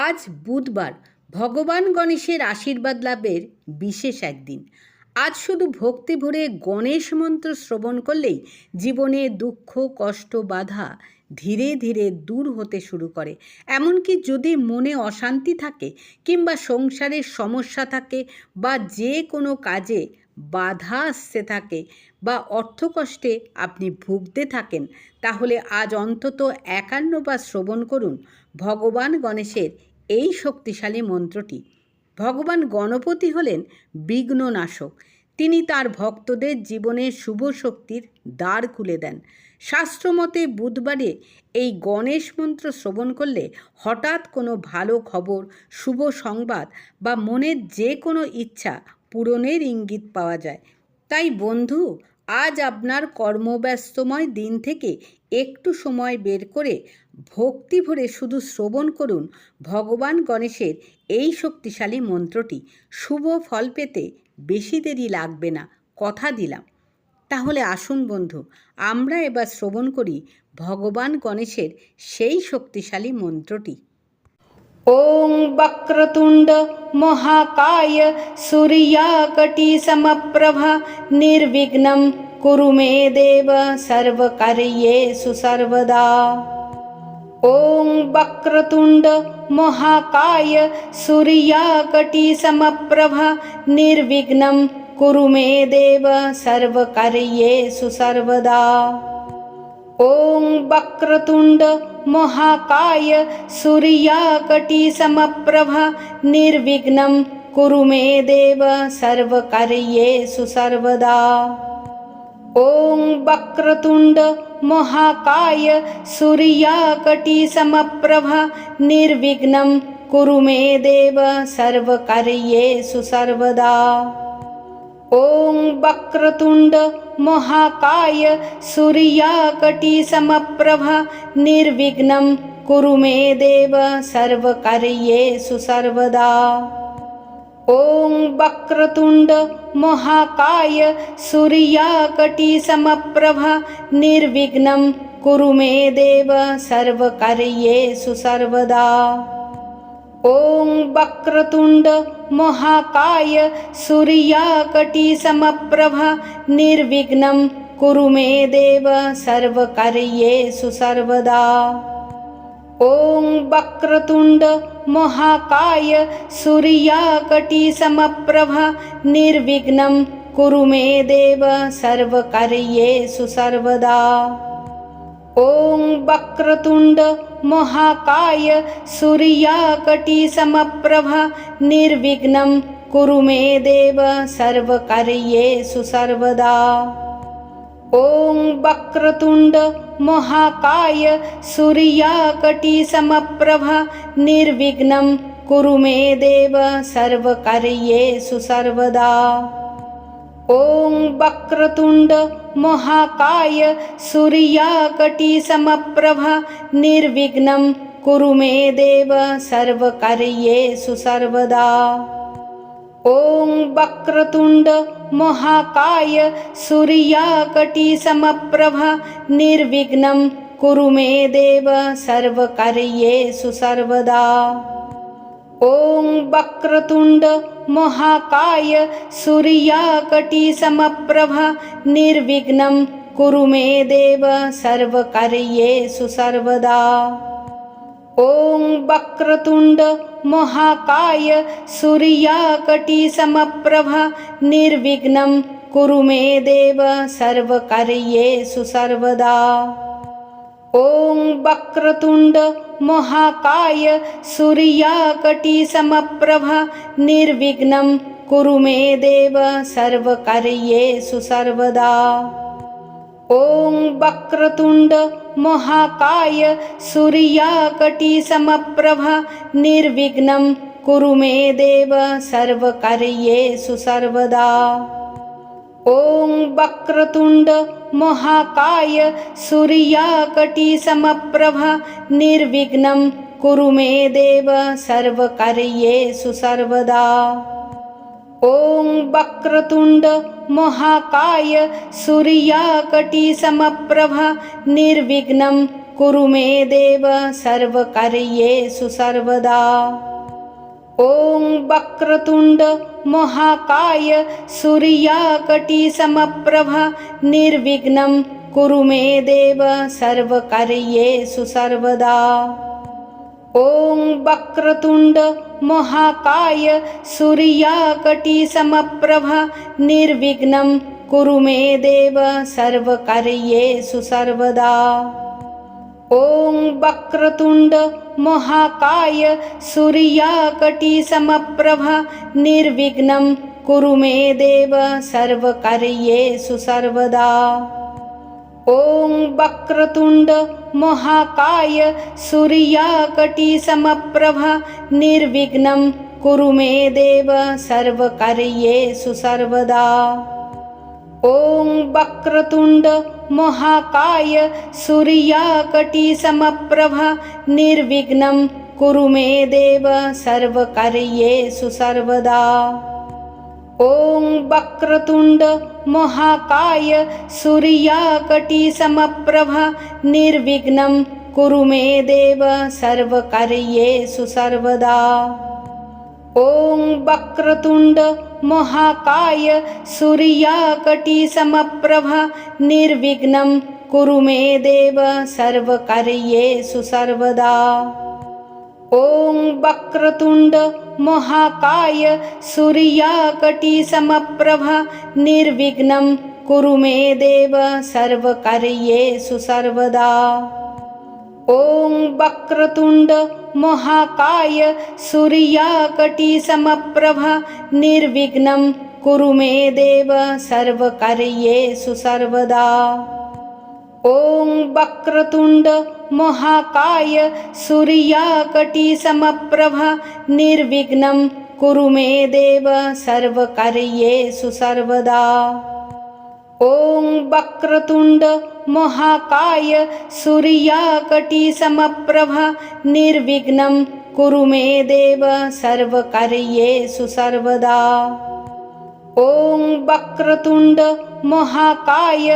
আজ বুধবার ভগবান গণেশের আশীর্বাদ লাভের বিশেষ একদিন। আজ শুধু ভক্তি ভরে গণেশ মন্ত্র শ্রবণ করলেই জীবনে দুঃখ কষ্ট বাধা ধীরে ধীরে দূর হতে শুরু করে। এমনকি যদি মনে অশান্তি থাকে কিংবা সংসারের সমস্যা থাকে বা যে কোনো কাজে বাধা আসতে থাকে বা অর্থকষ্টে আপনি ভুগতে থাকেন, তাহলে আজ অন্তত ৫১ বার শ্রবণ করুন ভগবান গণেশের এই শক্তিশালী মন্ত্রটি। ভগবান গণপতি হলেন বিঘ্ননাশক। তিনি তার ভক্তদের জীবনের শুভ শক্তির দ্বার খুলে দেন। শাস্ত্রমতে বুধবারে এই গণেশ মন্ত্র শ্রবণ করলে হঠাৎ কোনো ভালো খবর, শুভ সংবাদ বা মনের যে কোনো ইচ্ছা পূরণের ইঙ্গিত পাওয়া যায়। তাই বন্ধু, আজ আপনার কর্মব্যস্তময় দিন থেকে একটু সময় বের করে ভক্তি ভরে শুধু শ্রবণ করুন ভগবান গণেশের এই শক্তিশালী মন্ত্রটি। শুভ ফল পেতে বেশি দেরি লাগবে না, কথা দিলাম। তাহলে আসুন বন্ধু, আমরা এবার শ্রবণ করি ভগবান গণেশের সেই শক্তিশালী মন্ত্রটি। ওং বক্রতুণ্ড মহাকায় সূর্যাকটি সমপ্রভা নির্বিঘ্नं কুরু মে দেব সর্বকার্যেষু সর্বদা। ওং বক্রতুণ্ড মহাকায় সূর্যাকটি সমপ্রভা নির্বিঘ্नं কুরু মে দেব সর্বকার্যেষু সর্বদা। ওং বক্রতুণ্ড মহাকায় সূর্যাকটি সমপ্রভা নির্বিঘ্नं কুরু মে দেব সর্বকার্যেষু সর্বদা। ওং বক্রতুণ্ড মহাকায় সূর্যাকটি সমপ্রভা নির্বিঘ্नं কুরু মে দেব সর্বকার্যেষু সর্বদা। ওং বক্রতুণ্ড মহাকায় সূর্যাকটি সমপ্রভা নির্বিঘ্नं কুরু মে দেব সর্বকার্যেষু সর্বদা। ওং বক্রতুণ্ড মহাকায় সূর্যাকটি সমপ্রভা নির্বিঘ্नं কুরু মে দেব সর্বকার্যেষু সর্বদা। ওং বক্রতুণ্ড মহাকায় সূর্যাকটি সমপ্রভা নির্বিঘ্नं কুরু মে দেব সর্বকার্যেষু সর্বদা। ওং বক্রতুণ্ড মহাকায় সূর্যাকটি সমপ্রভা নির্বিঘ্नं কুরু মে দেব সর্বকার্যেষু সর্বদা। ওং বক্রতুণ্ড মহাকায় সূর্যাকটি সমপ্রভা নির্বিঘ্नं কুরু মে দেব সর্বকার্যেষু সর্বদা। ওং বক্রতুণ্ড মহাকায় সূর্যাকটি সমপ্রভা নির্বিঘ্नं কুরু মে দেব সর্বকার্যেষু সর্বদা। ওং বক্রতুণ্ড মহাকায় সূর্যাকটি সমপ্রভা নির্বিঘ্नं কুরু মে দেব সর্বকার্যেষু সর্বদা। ওং বক্রতুণ্ড মহাকায় সূর্যাকটি সমপ্রভা নির্বিঘ্नं কুরু মে দেব সর্বকার্যেষু সর্বদা। ওং বক্রতুণ্ড মহাকায় সূর্যাকটি সমপ্রভা নির্বিঘ্नं কুরু মে দেব সর্বকার্যেষু সর্বদা। ওং বক্রতুণ্ড মহাকায় সূর্যাকটি সমপ্রভা নির্বিঘ্नं কুরু মে দেব সর্বকার্যেষু সর্বদা। ওং বক্রতুণ্ড মহাকায় সূর্যাকটি সমপ্রভা নির্বিঘ্नं কুরু মে দেব সর্বকার্যেষু সর্বদা। ওং বক্রতুণ্ড মহাকায় সূর্যাকটি সমপ্রভা নির্বিঘ্नं কুরু মে দেব সর্বকার্যেষু সর্বদা। ওং বক্রতুণ্ড মহাকায় সূর্যাকটি সমপ্রভা নির্বিঘ্नं কুরু মে দেব সর্বকার্যেষু সর্বদা। ওং বক্রতুণ্ড মহাকায় সূর্যাকটি সমপ্রভা নির্বিঘ্नं कुरु मे देव सर्वकार्येषु सर्वदा। ॐ वक्रतुण्ड महाकाय सूर्यकोटिसमप्रभा निर्विघ्नं कुरु मे देव सर्वकार्येषु सर्वदा। ॐ वक्रतुण्ड महाकाय सूर्यकोटिसमप्रभा निर्विघ्नं कुरु मे देव सर्वकार्येषु सर्वदा। ॐ वक्रतुण्ड महाकाय सूर्यकोटिसमप्रभा निर्विघ्नं कुरु मे देव सर्वकार्येषु सर्वदा। ॐ वक्रतुण्ड महाकाय सूर्यकोटिसमप्रभा निर्विघ्नं कुरु मे देव सर्वकार्येषु सर्वदा। ॐ वक्रतुण्ड महाकाय सूर्यकोटिसमप्रभा निर्विघ्नं कुरु मे देव सर्वकार्येषु सर्वदा। ॐ वक्रतुण्ड महाकाय सूर्यकोटिसमप्रभा निर्विघ्नं कुरु मे देव सर्वकार्येषु सर्वदा। ॐ वक्रतुण्ड महाकाय सूर्यकोटिसमप्रभा निर्विघ्नं कुरु मे देव सर्वकार्येषु सर्वदा। ॐ वक्रतुण्ड महाकाय सूर्यकोटिसमप्रभा निर्विघ्नं कुरु मे देव सर्वकार्येषु सर्वदा। ॐ वक्रतुण्ड महाकाय सूर्यकोटिसमप्रभा निर्विघ्नं कुरु मे देव सर्वकार्येषु सर्वदा। ॐ वक्रतुण्ड महाकाय सूर्यकोटिसमप्रभा निर्विघ्नं कुरु मे देव सर्वकार्येषु सर्वदा। ॐ वक्रतुण्ड महाकाय सूर्यकोटिसमप्रभा निर्विघ्नं कुरु मे देव सर्वकार्येषु सर्वदा। ॐ वक्रतुण्ड महाकाय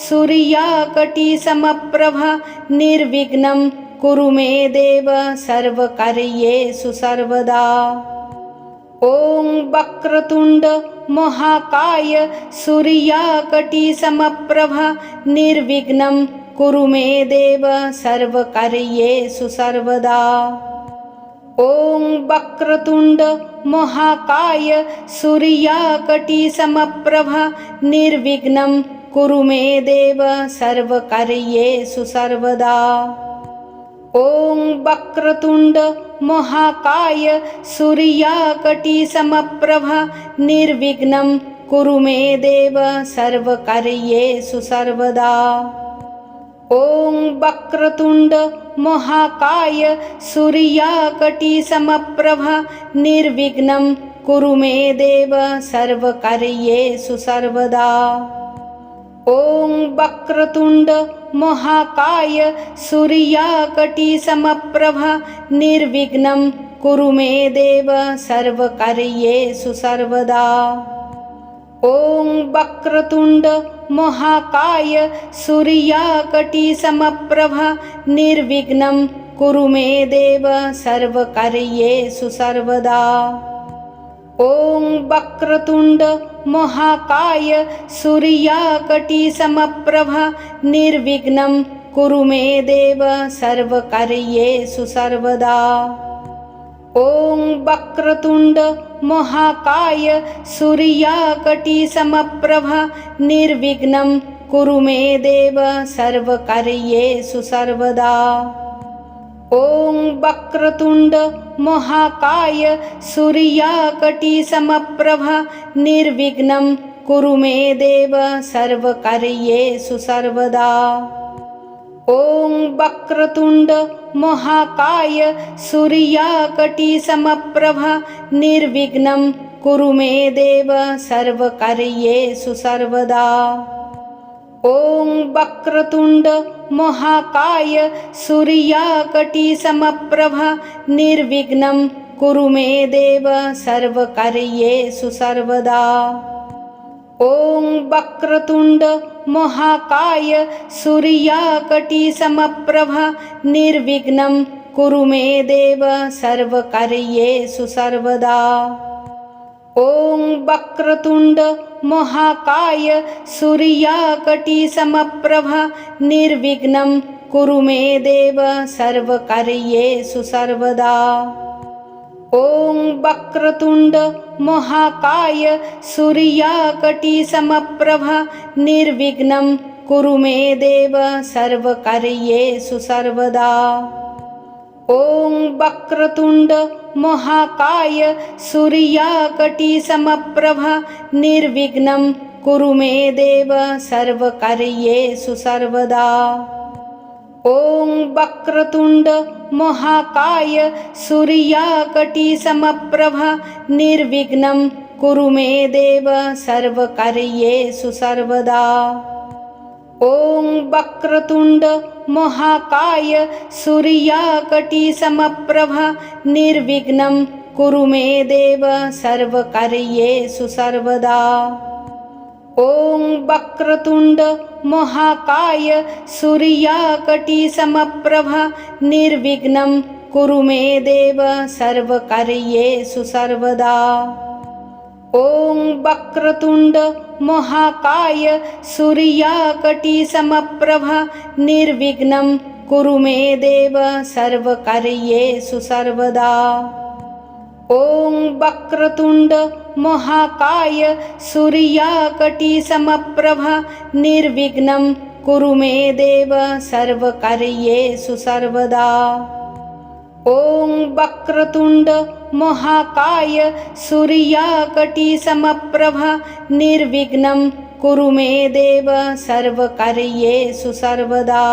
सूर्यकोटिसमप्रभा निर्विघ्नं कुरु मे देव सर्वकार्येषु सर्वदा। ॐ वक्रतुण्ड महाकाय सूर्यकोटिसमप्रभा निर्विघ्नं कुरु मे देव सर्वकार्येषु सर्वदा। ॐ वक्रतुण्ड महाकाय सूर्यकोटिसमप्रभा निर्विघ्नं कुरु मे देव सर्वकार्येषु सर्वदा। ॐ वक्रतुण्ड महाकाय सूर्यकोटिसमप्रभा निर्विघ्नं कुरु मे देव सर्वकार्येषु सर्वदा। ॐ वक्रतुण्ड महाकाय सूर्यकोटिसमप्रभा निर्विघ्नं कुरु मे देव सर्वकार्येषु सर्वदा। ॐ वक्रतुण्ड महाकाय सूर्यकोटिसमप्रभा निर्विघ्नं कुरु मे देव सर्वकार्येषु सर्वदा। ॐ वक्रतुण्ड महाकाय सूर्यकोटिसमप्रभा निर्विघ्नं कुरु मे देव सर्वकार्येषु सर्वदा। ॐ वक्रतुण्ड महाकाय सूर्यकोटिसमप्रभा निर्विघ्नं कुरु मे देव सर्वकार्येषु सर्वदा। ॐ वक्रतुण्ड महाकाय सूर्यकोटिसमप्रभा निर्विघ्नं कुरु मे देव सर्वकार्येषु सर्वदा। ॐ वक्रतुण्ड महाकाय सूर्यकोटिसमप्रभा निर्विघ्नं कुरु मे देव सर्वकार्येषु सर्वदा। ॐ वक्रतुण्ड महाकाय सूर्यकोटिसमप्रभा निर्विघ्नं कुरु मे देव सर्वकार्येषु सर्वदा। ॐ वक्रतुण्ड महाकाय सूर्यकोटिसमप्रभा निर्विघ्नं कुरु मे देव सर्वकार्येषु सर्वदा। ॐ वक्रतुण्ड महाकाय सूर्यकोटि समप्रभा निर्विघ्नं कुरु मे देव सर्वकार्येषु सर्वदा। ॐ वक्रतुण्ड महाकाय सूर्यकोटि समप्रभा निर्विघ्नं कुरु मे देव सर्वकार्येषु सर्वदा। ॐ वक्रतुण्ड महाकाय सूर्यकोटि समप्रभा निर्विघ्नं कुरु मे देव सर्वकार्येषु सर्वदा। ॐ वक्रतुण्ड महाकाय सूर्यकोटि समप्रभा निर्विघ्नं कुरु मे देव सर्वकार्येषु सर्वदा। ॐ वक्रतुण्ड महाकाय सूर्यकोटि समप्रभा निर्विघ्नं कुरु मे देव सर्वकार्येषु सर्वदा। ॐ वक्रतुण्ड महाकाय सूर्यकोटि समप्रभा निर्विघ्नं कुरु मे देव सर्वकार्येषु सर्वदा। ॐ वक्रतुण्ड महाकाय सूर्यकोटि समप्रभा निर्विघ्नं कुरु मे देव सर्वकार्येषु सर्वदा। ॐ वक्रतुण्ड महाकाय सूर्यकोटि समप्रभा निर्विघ्नं कुरु मे देव सर्वकार्येषु सर्वदा। ॐ वक्रतुण्ड महाकाय सूर्यकोटि समप्रभा निर्विघ्नं कुरु मे देव सर्वकार्येषु सर्वदा। ॐ वक्रतुण्ड महाकाय सूर्यकोटि समप्रभा निर्विघ्नं कुरु मे देव सर्वकार्येषु सर्वदा।